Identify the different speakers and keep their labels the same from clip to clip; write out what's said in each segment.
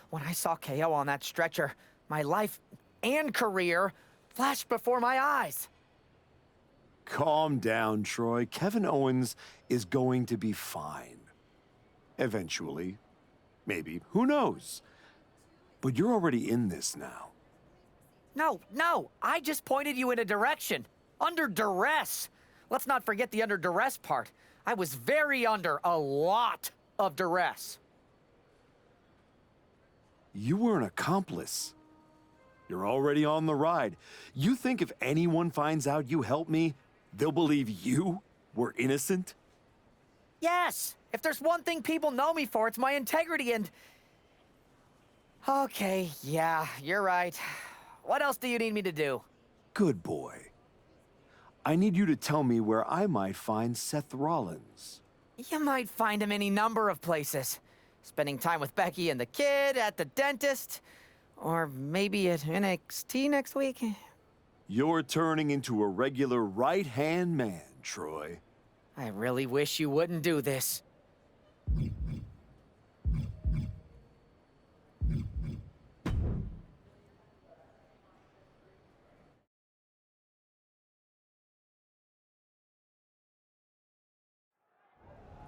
Speaker 1: When I saw KO on that stretcher, my life and career flashed before my eyes.
Speaker 2: Calm down, Troy. Kevin Owens is going to be fine. Eventually. Maybe. Who knows? But you're already in this now.
Speaker 1: No, I just pointed you in a direction. Under duress. Let's not forget the under duress part. I was very under a lot of duress.
Speaker 2: You were an accomplice. You're already on the ride. You think if anyone finds out you helped me, they'll believe you were innocent?
Speaker 1: Yes! If there's one thing people know me for, it's my integrity and... Okay, yeah, you're right. What else do you need me to do?
Speaker 2: Good boy. I need you to tell me where I might find Seth Rollins.
Speaker 1: You might find him any number of places. Spending time with Becky and the kid, at the dentist, or maybe at NXT next week.
Speaker 2: You're turning into a regular right-hand man, Troy.
Speaker 1: I really wish you wouldn't do this.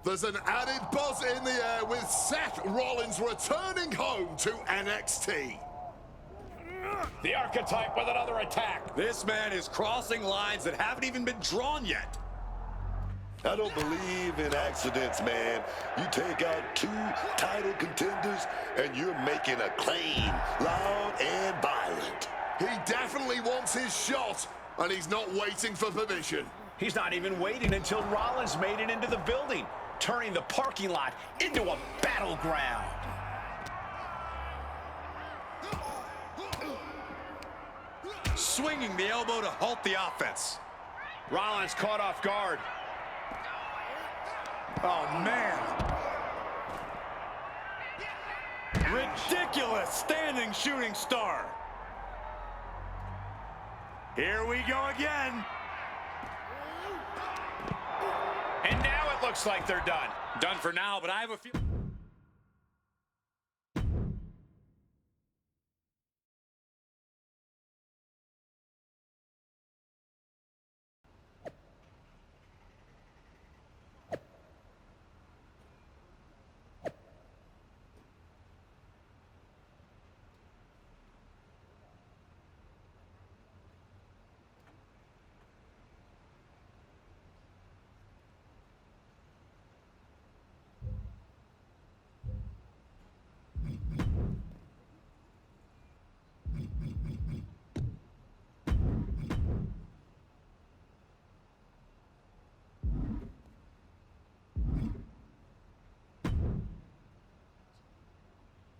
Speaker 3: There's an added buzz in the air with Seth Rollins returning home to NXT.
Speaker 4: The Archetype with another attack. This man is crossing lines that haven't even been drawn yet.
Speaker 5: I don't believe in accidents, man. You take out 2 title contenders, and you're making a claim, loud and violent.
Speaker 3: He definitely wants his shot, and he's not waiting for permission.
Speaker 4: He's not even waiting until Rollins made it into the building, turning the parking lot into a battleground. Swinging the elbow to halt the offense. Rollins caught off guard. Oh, man. Ridiculous standing shooting star. Here we go again. And now it looks like they're done. Done for now, but I have a few...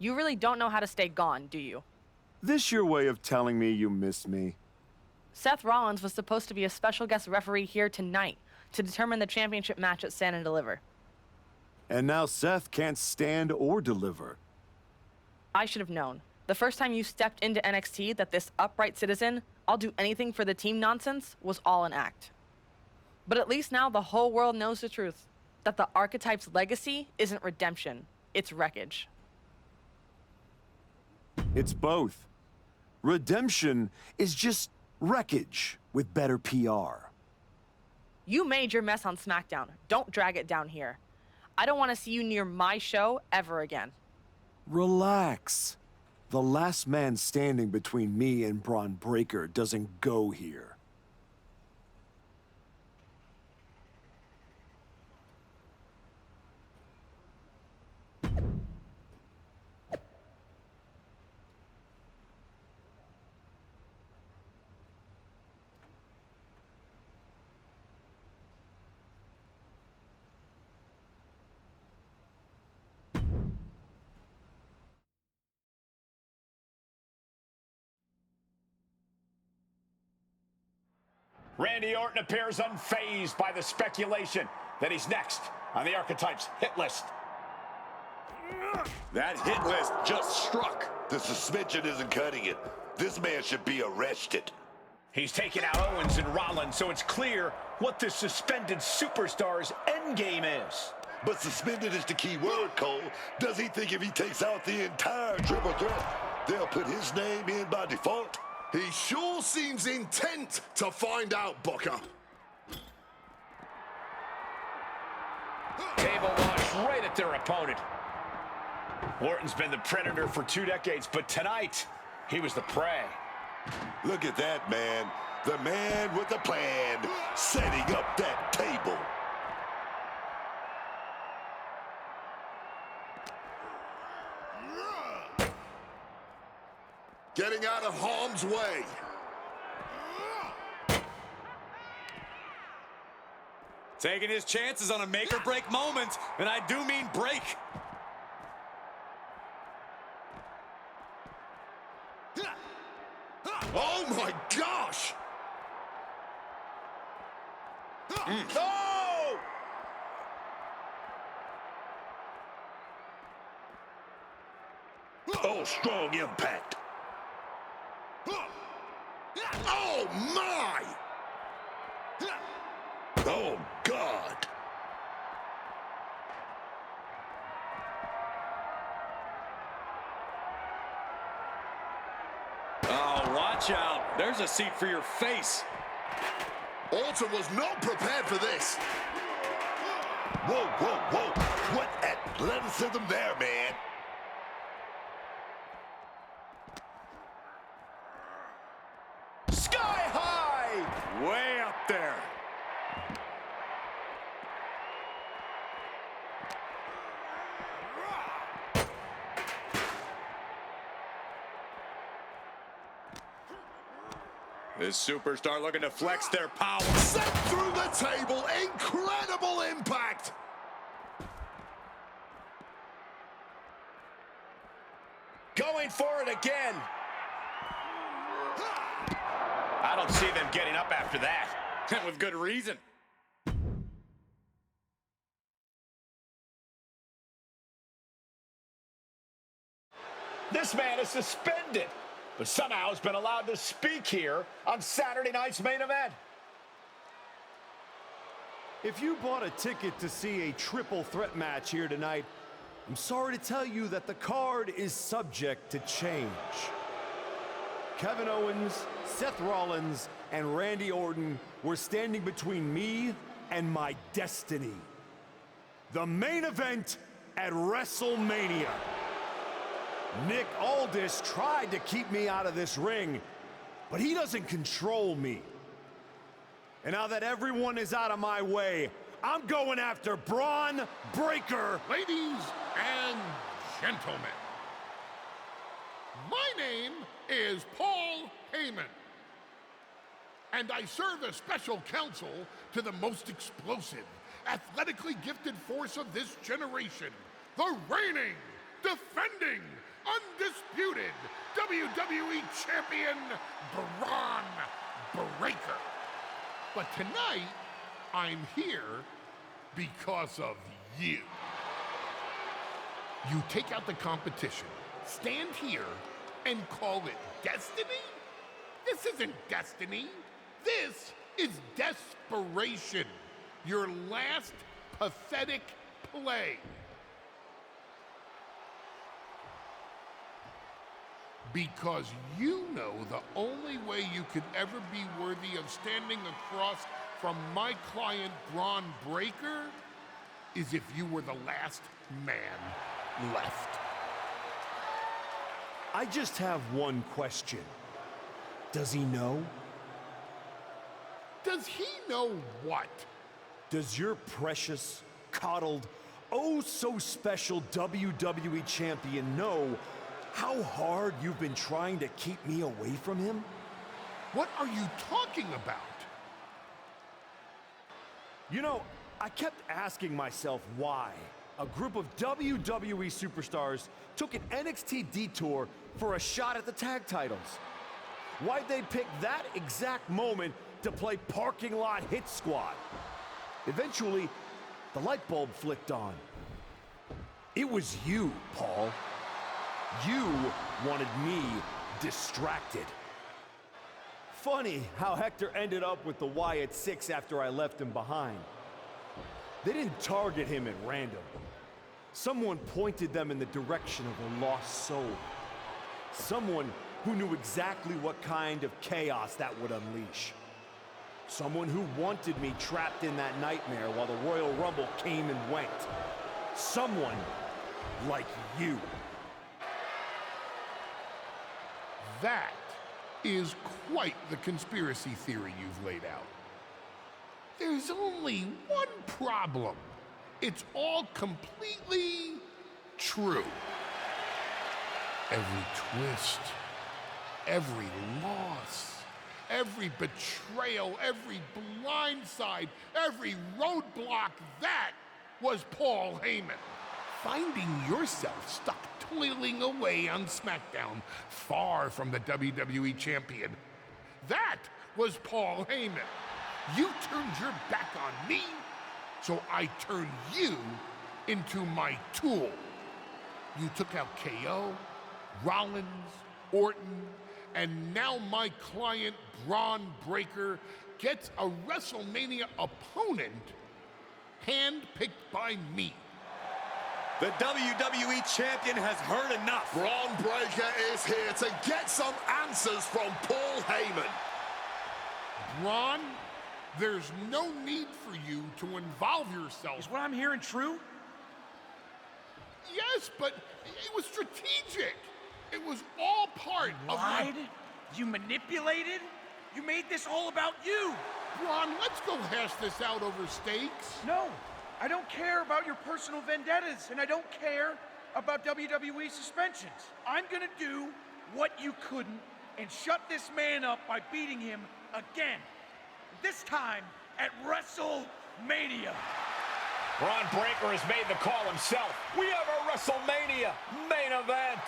Speaker 6: You really don't know how to stay gone, do you?
Speaker 2: This your way of telling me you miss me?
Speaker 6: Seth Rollins was supposed to be a special guest referee here tonight to determine the championship match at Stand and Deliver.
Speaker 2: And now Seth can't stand or deliver.
Speaker 6: I should have known. The first time you stepped into NXT that this upright citizen, I'll do anything for the team nonsense, was all an act. But at least now the whole world knows the truth. That the Archetype's legacy isn't redemption, it's wreckage.
Speaker 2: It's both. Redemption is just wreckage with better PR.
Speaker 6: You made your mess on SmackDown. Don't drag it down here. I don't want to see you near my show ever again.
Speaker 2: Relax. The last man standing between me and Braun Breaker doesn't go here.
Speaker 4: Randy Orton appears unfazed by the speculation that he's next on the Archetype's hit list.
Speaker 5: That hit list just struck. The suspension isn't cutting it. This man should be arrested.
Speaker 4: He's taken out Owens and Rollins, so it's clear what this suspended superstar's endgame is.
Speaker 5: But suspended is the key word, Cole. Does he think if he takes out the entire triple threat, they'll put his name in by default?
Speaker 3: He sure seems intent to find out, Booker.
Speaker 4: Table launch right at their opponent. Orton's been the predator for 2 decades, but tonight, he was the prey.
Speaker 5: Look at that, man. The man with the plan, setting up that table.
Speaker 3: Getting out of harm's way.
Speaker 4: Taking his chances on a make-or-break moment, and I do mean break.
Speaker 3: Oh my gosh!
Speaker 4: No!
Speaker 5: Oh, strong impact.
Speaker 3: Oh my!
Speaker 5: Oh, God.
Speaker 4: Oh, watch out. There's a seat for your face.
Speaker 3: Orton was not prepared for this.
Speaker 5: Whoa, whoa, whoa. What athleticism there, man.
Speaker 4: Sky high! Way up there. This superstar looking to flex their power.
Speaker 3: Set through the table. Incredible impact.
Speaker 4: Going for it again. I don't see them getting up after that. And with good reason. This man is suspended, but somehow has been allowed to speak here on Saturday night's main event.
Speaker 2: If you bought a ticket to see a triple threat match here tonight, I'm sorry to tell you that the card is subject to change. Kevin Owens, Seth Rollins, and Randy Orton were standing between me and my destiny. The main event at WrestleMania. Nick Aldis tried to keep me out of this ring, but he doesn't control me. And now that everyone is out of my way, I'm going after Braun Breaker.
Speaker 7: Ladies and gentlemen, my name is Paul Heyman, and I serve as special counsel to the most explosive, athletically gifted force of this generation, the reigning, defending, undisputed WWE Champion, Braun Breaker. But tonight, I'm here because of you. You take out the competition, stand here, and call it destiny? This isn't destiny. This is desperation. Your last pathetic play. Because you know the only way you could ever be worthy of standing across from my client, Braun Breaker, is if you were the last man left.
Speaker 2: I just have one question. Does he know?
Speaker 7: Does he know what?
Speaker 2: Does your precious, coddled, oh so special WWE champion know how hard you've been trying to keep me away from him?
Speaker 7: What are you talking about?
Speaker 2: You know, I kept asking myself why a group of WWE superstars took an NXT detour for a shot at the tag titles. Why'd they pick that exact moment to play parking lot hit squad? Eventually, the light bulb flicked on. It was you, Paul. You wanted me distracted. Funny how Hector ended up with the Wyatt 6 after I left him behind. They didn't target him at random. Someone pointed them in the direction of a lost soul. Someone who knew exactly what kind of chaos that would unleash. Someone who wanted me trapped in that nightmare while the Royal Rumble came and went. Someone like you.
Speaker 7: That is quite the conspiracy theory you've laid out. There's only one problem. It's all completely true. Every twist, every loss, every betrayal, every blindside, every roadblock, that was Paul Heyman. Finding yourself stuck toiling away on SmackDown, far from the WWE champion, that was Paul Heyman. You turned your back on me, so I turned you into my tool. You took out KO, Rollins, Orton, and now my client, Braun Breaker, gets a WrestleMania opponent handpicked by me.
Speaker 8: The WWE champion has heard enough.
Speaker 3: Braun Breaker is here to get some answers from Paul Heyman.
Speaker 7: Braun, there's no need for you to involve yourself.
Speaker 9: Is what I'm hearing true?
Speaker 7: Yes, but it was strategic. It was all part of my...
Speaker 9: Lied? You manipulated? You made this all about you!
Speaker 7: Braun, let's go hash this out over steaks.
Speaker 9: No, I don't care about your personal vendettas, and I don't care about WWE suspensions. I'm gonna do what you couldn't and shut this man up by beating him again. This time at WrestleMania.
Speaker 4: Braun Breaker has made the call himself. We have a WrestleMania main event.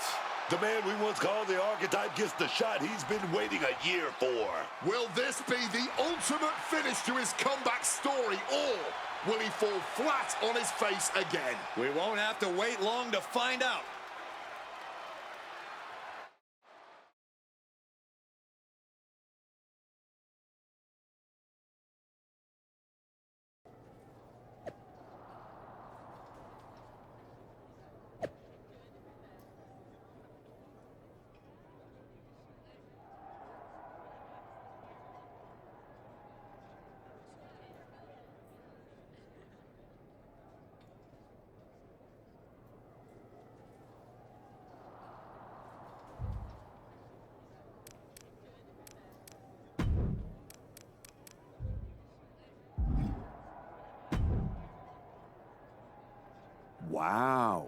Speaker 5: The man we once called the archetype gets the shot he's been waiting a year for.
Speaker 3: Will this be the ultimate finish to his comeback story, or will he fall flat on his face again?
Speaker 8: We won't have to wait long to find out.
Speaker 2: Wow.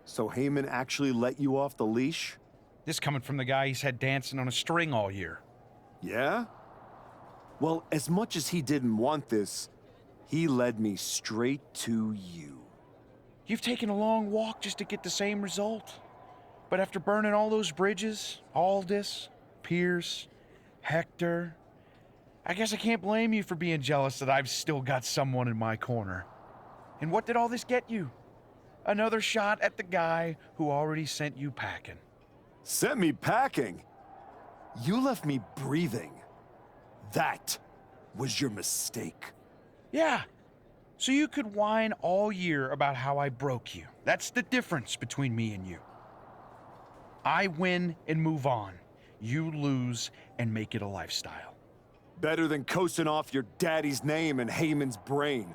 Speaker 2: So Heyman actually let you off the leash?
Speaker 9: This coming from the guy he's had dancing on a string all year.
Speaker 2: Yeah? Well, as much as he didn't want this, he led me straight to you.
Speaker 9: You've taken a long walk just to get the same result. But after burning all those bridges, Aldis, Pierce, Hector, I guess I can't blame you for being jealous that I've still got someone in my corner. And what did all this get you? Another shot at the guy who already sent you packing.
Speaker 2: Sent me packing? You left me breathing. That was your mistake.
Speaker 9: Yeah. So you could whine all year about how I broke you. That's the difference between me and you. I win and move on. You lose and make it a lifestyle.
Speaker 2: Better than coasting off your daddy's name and Heyman's brain.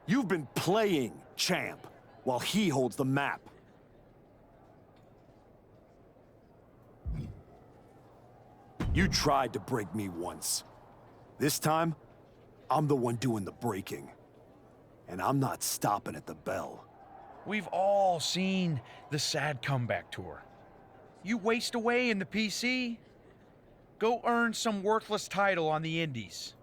Speaker 2: You've been playing champ while he holds the map. You tried to break me once. This time, I'm the one doing the breaking. And I'm not stopping at the bell.
Speaker 9: We've all seen the sad comeback tour. You waste away in the PC. Go earn some worthless title on the indies.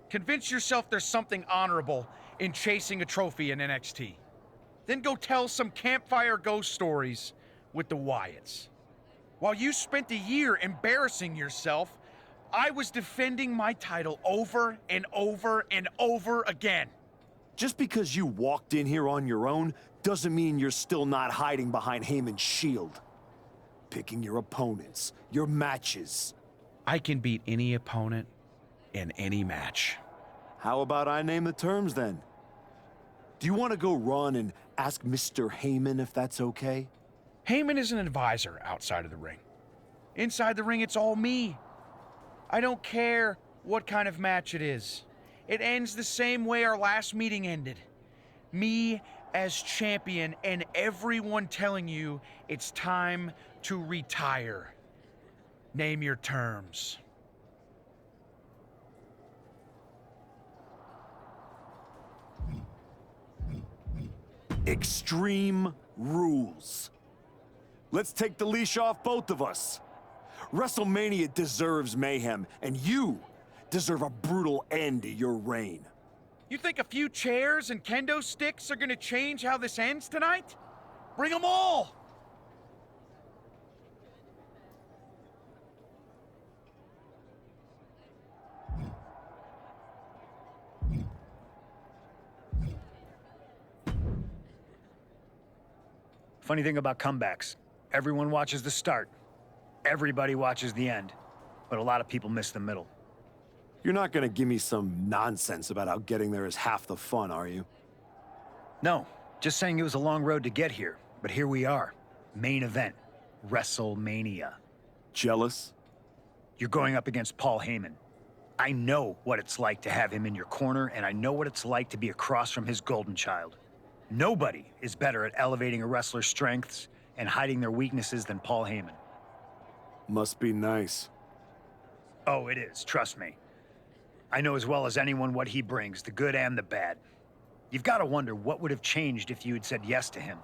Speaker 9: Convince yourself there's something honorable in chasing a trophy in NXT. Then go tell some campfire ghost stories with the Wyatts. While you spent a year embarrassing yourself, I was defending my title over and over and over again.
Speaker 2: Just because you walked in here on your own doesn't mean you're still not hiding behind Heyman's shield. Picking your opponents, your matches.
Speaker 9: I can beat any opponent in any match.
Speaker 2: How about I name the terms then? Do you want to go run and ask Mr. Heyman if that's okay?
Speaker 9: Heyman is an advisor outside of the ring. Inside the ring, it's all me. I don't care what kind of match it is. It ends the same way our last meeting ended. Me as champion and everyone telling you it's time to retire. Name your terms.
Speaker 2: Extreme rules. Let's take the leash off both of us. WrestleMania deserves mayhem, and you deserve a brutal end to your reign.
Speaker 9: You think a few chairs and kendo sticks are gonna change how this ends tonight? Bring them all!
Speaker 10: Funny thing about comebacks, everyone watches the start. Everybody watches the end. But a lot of people miss the middle.
Speaker 2: You're not gonna give me some nonsense about how getting there is half the fun, are you?
Speaker 10: No, just saying it was a long road to get here. But here we are. Main event. WrestleMania.
Speaker 2: Jealous?
Speaker 10: You're going up against Paul Heyman. I know what it's like to have him in your corner, and I know what it's like to be across from his golden child. Nobody is better at elevating a wrestler's strengths and hiding their weaknesses than Paul Heyman.
Speaker 2: Must be nice.
Speaker 10: Oh, it is, trust me. I know as well as anyone what he brings, the good and the bad. You've got to wonder what would have changed if you had said yes to him.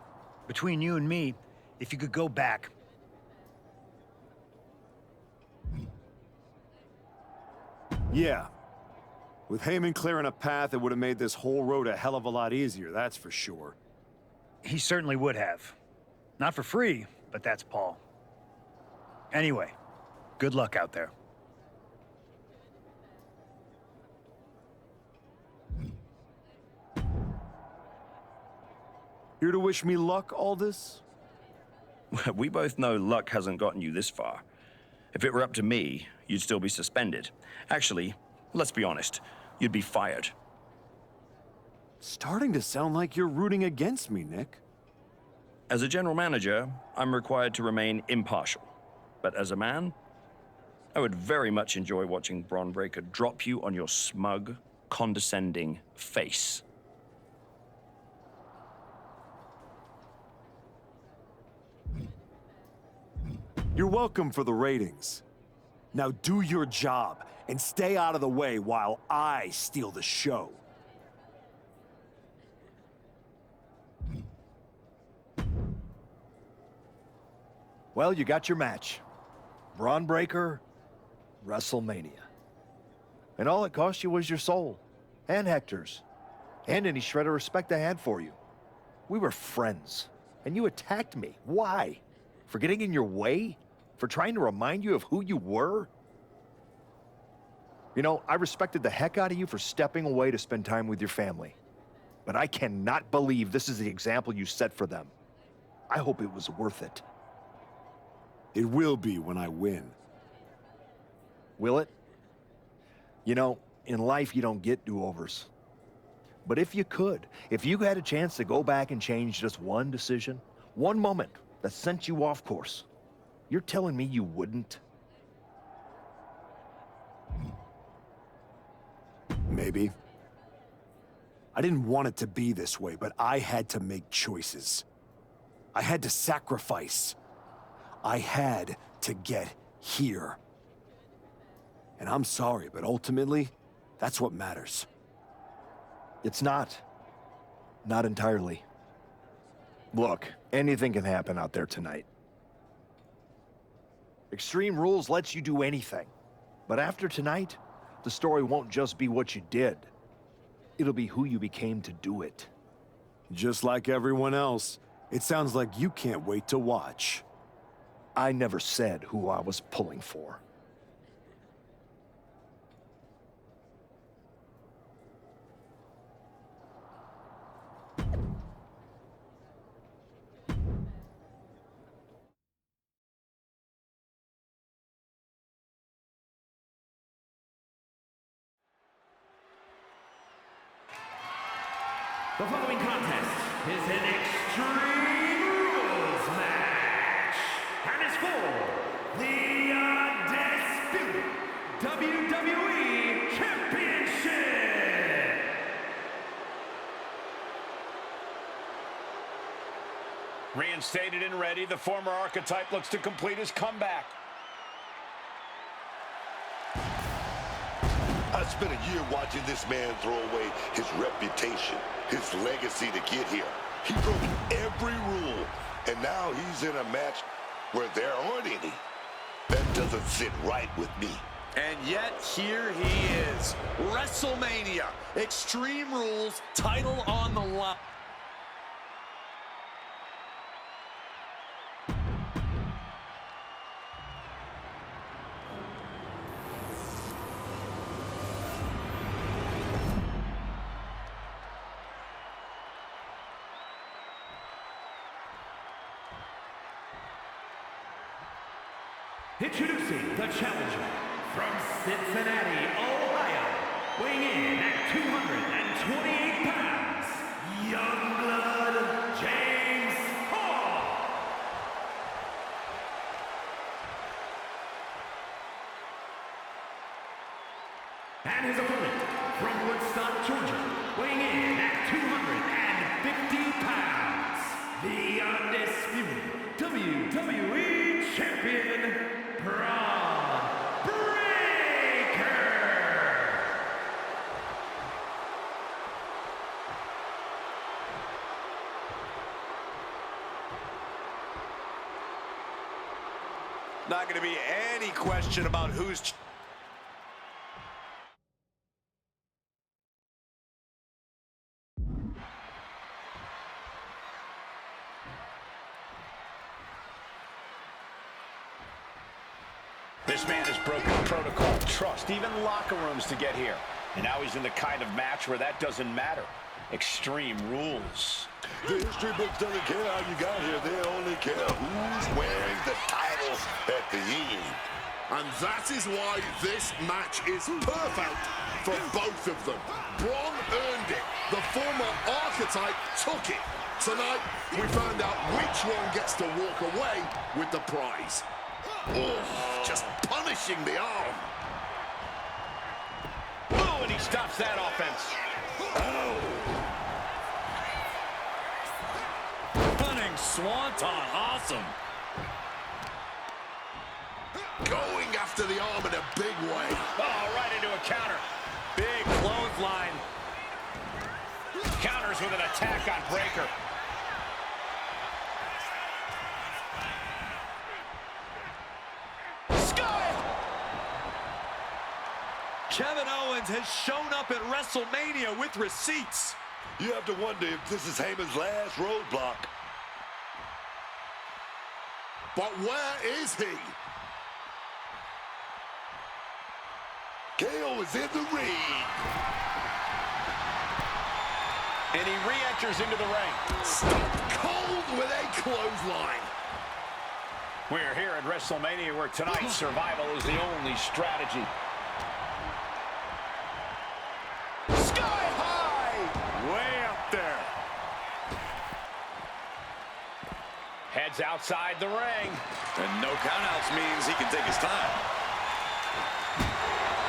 Speaker 10: Between you and me, if you could go back.
Speaker 2: Yeah. With Heyman clearing a path, it would have made this whole road a hell of a lot easier, that's for sure.
Speaker 10: He certainly would have. Not for free, but that's Paul. Anyway, good luck out there.
Speaker 2: Here to wish me luck, Aldous?
Speaker 11: We both know luck hasn't gotten you this far. If it were up to me, you'd still be suspended. Actually, let's be honest, you'd be fired.
Speaker 2: Starting to sound like you're rooting against me, Nick.
Speaker 11: As a general manager, I'm required to remain impartial. But as a man, I would very much enjoy watching Bron Breakker drop you on your smug, condescending face.
Speaker 2: You're welcome for the ratings. Now do your job and stay out of the way while I steal the show.
Speaker 12: Well, you got your match. Bron Breakker, WrestleMania. And all it cost you was your soul. And Hector's. And any shred of respect I had for you. We were friends. And you attacked me. Why? For getting in your way? For trying to remind you of who you were? You know, I respected the heck out of you for stepping away to spend time with your family. But I cannot believe this is the example you set for them. I hope it was worth it.
Speaker 2: It will be when I win.
Speaker 12: Will it? You know, in life you don't get do-overs. But if you could, if you had a chance to go back and change just one decision, one moment that sent you off course, you're telling me you wouldn't?
Speaker 2: Maybe. I didn't want it to be this way, but I had to make choices. I had to sacrifice. I had to get here. And I'm sorry, but ultimately, that's what matters.
Speaker 12: It's not. Not entirely. Look, anything can happen out there tonight. Extreme Rules lets you do anything. But after tonight, the story won't just be what you did. It'll be who you became to do it.
Speaker 2: Just like everyone else, it sounds like you can't wait to watch.
Speaker 12: I never said who I was pulling for.
Speaker 13: The following contest is an Extreme Rules match and is for the undisputed WWE Championship.
Speaker 4: Reinstated and ready, the former archetype looks to complete his comeback.
Speaker 5: I spent a year watching this man throw away his reputation, his legacy to get here. He broke every rule, and now he's in a match where there aren't any. That doesn't sit right with me.
Speaker 8: And yet, here he is. WrestleMania. Extreme Rules, title on the line.
Speaker 13: Introducing the challenger from Cincinnati, Ohio, weighing in at 228 pounds, Youngblood James Hall. And his opponent from Woodstock, Georgia, weighing in at 250 pounds, the undisputed WWE Champion, Braun Breaker!
Speaker 8: Not going to be any question about who's...
Speaker 4: This man has broken protocol, trust, even locker rooms to get here. And now he's in the kind of match where that doesn't matter. Extreme Rules.
Speaker 5: The history books doesn't care how you got here. They only care who's wearing the title at the end.
Speaker 3: And that is why this match is perfect for both of them. Braun earned it. The former archetype took it. Tonight, we found out which one gets to walk away with the prize. Oh, just punishing the arm.
Speaker 4: Oh, and he stops that offense.
Speaker 8: Oh. Stunning swanton, awesome.
Speaker 3: Going after the arm in a big way.
Speaker 4: Oh, right into a counter.
Speaker 8: Big clothesline.
Speaker 4: Counters with an attack on Breaker.
Speaker 8: Kevin Owens has shown up at WrestleMania with receipts.
Speaker 5: You have to wonder if this is Heyman's last roadblock.
Speaker 3: But where is he?
Speaker 5: KO is in the ring.
Speaker 4: And he re-enters into the ring.
Speaker 3: Stop cold with a clothesline.
Speaker 4: We're here at WrestleMania where tonight's survival is the only strategy. Sky high!
Speaker 8: Way up there.
Speaker 4: Heads outside the ring.
Speaker 8: And no countouts means he can take his time.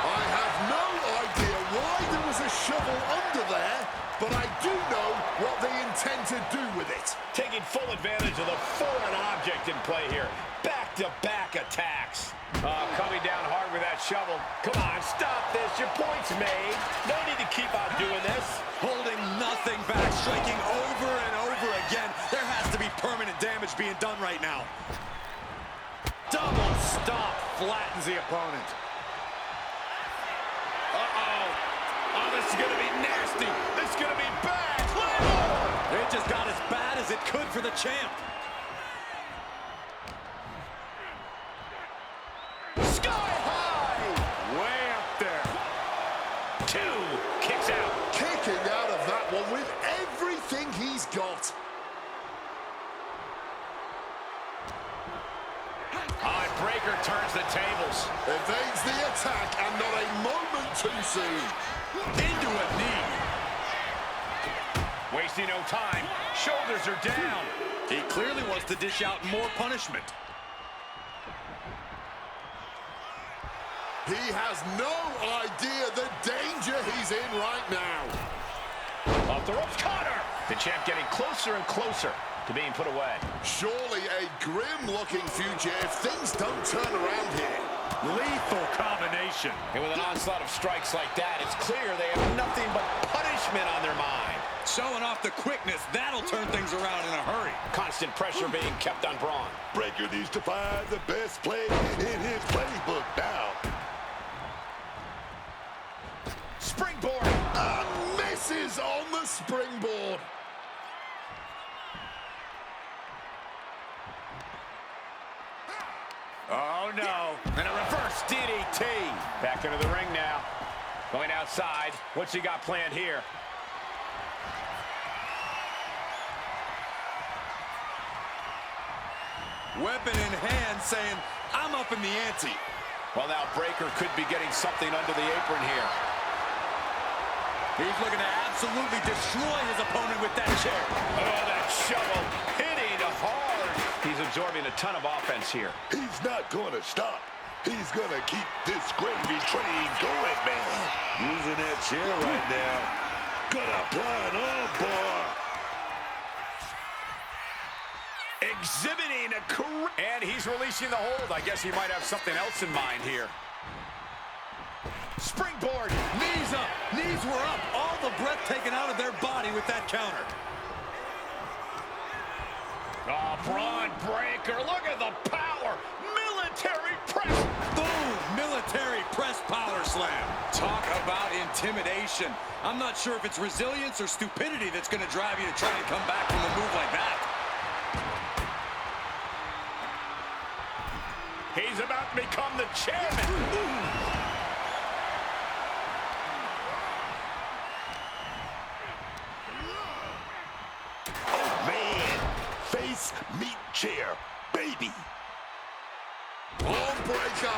Speaker 3: I have no idea why there was a shovel under there, but I do know what they intend to do with it.
Speaker 4: Taking full advantage of the foreign object in play here. Back-to-back attacks. Coming down hard with that shovel. Come on, stop this. Your point's made. No need to keep on doing this.
Speaker 8: Holding nothing back, striking over and over again. There has to be permanent damage being done right now.
Speaker 4: Double stomp flattens the opponent. Uh-oh. Oh, this is going to be nasty. This is going to be bad.
Speaker 8: It just got as bad as it could for the champ.
Speaker 4: Sky high! Way up there. 2 kicks out.
Speaker 3: Kicking out of that one with everything he's got.
Speaker 4: Breaker turns the tables.
Speaker 3: Evades the attack and not a moment too soon.
Speaker 8: Into a knee.
Speaker 4: Wasting no time. Shoulders are down.
Speaker 8: He clearly wants to dish out more punishment.
Speaker 3: He has no idea the danger he's in right now.
Speaker 4: Off the ropes, Connor. The champ getting closer and closer to being put away.
Speaker 3: Surely a grim-looking future if things don't turn around here.
Speaker 8: Lethal combination.
Speaker 4: And with an onslaught of strikes like that, it's clear they have nothing but punishment on their mind.
Speaker 8: Showing off the quickness, that'll turn things around in a hurry.
Speaker 4: Constant pressure being kept on Braun.
Speaker 5: Breaker needs to find the best play in his playbook now.
Speaker 4: Springboard.
Speaker 3: And misses on the springboard.
Speaker 4: Oh, no. And a reverse DDT. Back into the ring now. Going outside. What's he got planned here?
Speaker 8: Weapon in hand saying, I'm up in the ante.
Speaker 4: Well, now Breaker could be getting something under the apron here.
Speaker 8: He's looking to absolutely destroy his opponent with that chair.
Speaker 4: Oh, that shovel hitting hard. He's absorbing a ton of offense here.
Speaker 5: He's not going to stop. He's going to keep this gravy train going, man. Using that chair right now. Gonna apply an armbar.
Speaker 4: Exhibiting a and he's releasing the hold. I guess he might have something else in mind here. Springboard.
Speaker 8: Knees up. Knees were up. All the breath taken out of their body with that counter.
Speaker 4: Oh, Braun Breaker. Look at the power. Military press.
Speaker 8: Boom. Military press power slam. Talk about intimidation. I'm not sure if it's resilience or stupidity that's going to drive you to try and come back from a move like that.
Speaker 4: He's about to become the chairman.
Speaker 5: Oh, man. Face, meat, chair. Baby.
Speaker 3: Arm breaker.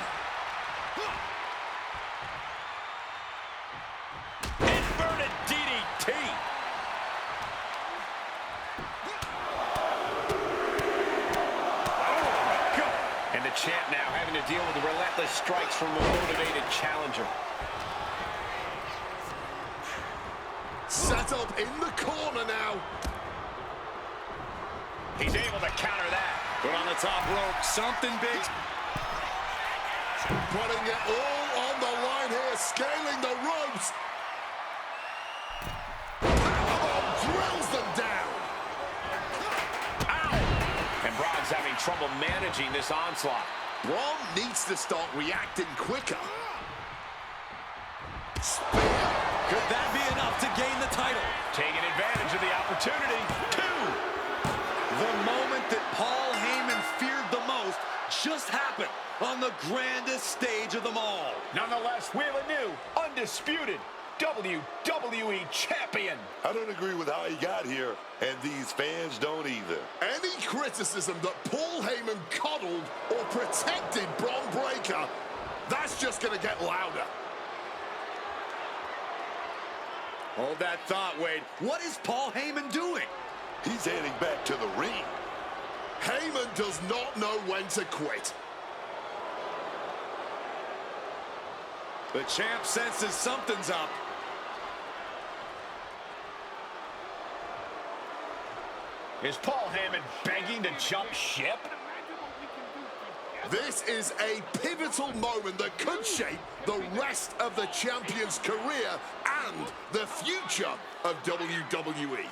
Speaker 4: Inverted DDT. And the champ now having to deal with the relentless strikes from a motivated challenger.
Speaker 3: Set up in the corner now.
Speaker 4: He's able to counter that.
Speaker 8: Put on the top rope. Something big.
Speaker 3: Putting it all on the line here. Scaling the ropes. Powerbomb drills them down.
Speaker 4: Ow! And Braun's having trouble managing this onslaught.
Speaker 3: Braun needs to start reacting quicker. Spear.
Speaker 8: Could that be enough to gain the title?
Speaker 4: Taking advantage of the opportunity. 2.
Speaker 8: The moment that Paul Heyman feared the most just happened on the grandest stage of them all.
Speaker 4: Nonetheless, we have a new, undisputed WWE champion.
Speaker 5: I don't agree with how he got here, and these fans don't either.
Speaker 3: Any criticism that Paul Heyman coddled or protected Braun Breaker, that's just going to get louder.
Speaker 8: Hold that thought, Wade. What is Paul Heyman doing?
Speaker 5: He's heading back to the ring.
Speaker 3: Heyman does not know when to quit.
Speaker 8: The champ senses something's up.
Speaker 4: Is Paul Heyman begging to jump ship?
Speaker 3: This is a pivotal moment that could shape the rest of the champion's career and the future of WWE.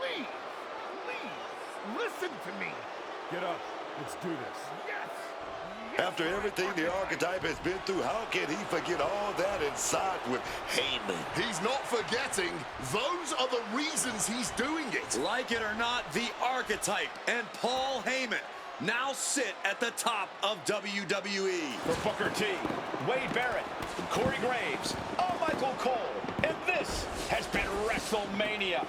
Speaker 7: Please, listen to me.
Speaker 13: Get up. Let's do this.
Speaker 7: Yes.
Speaker 5: After everything the archetype has been through, how can he forget all that and side with Heyman?
Speaker 3: He's not forgetting. Those are the reasons he's doing it.
Speaker 8: Like it or not, the archetype and Paul Heyman now sit at the top of WWE.
Speaker 4: For Booker T, Wade Barrett, Corey Graves, I'm Michael Cole, and this has been WrestleMania.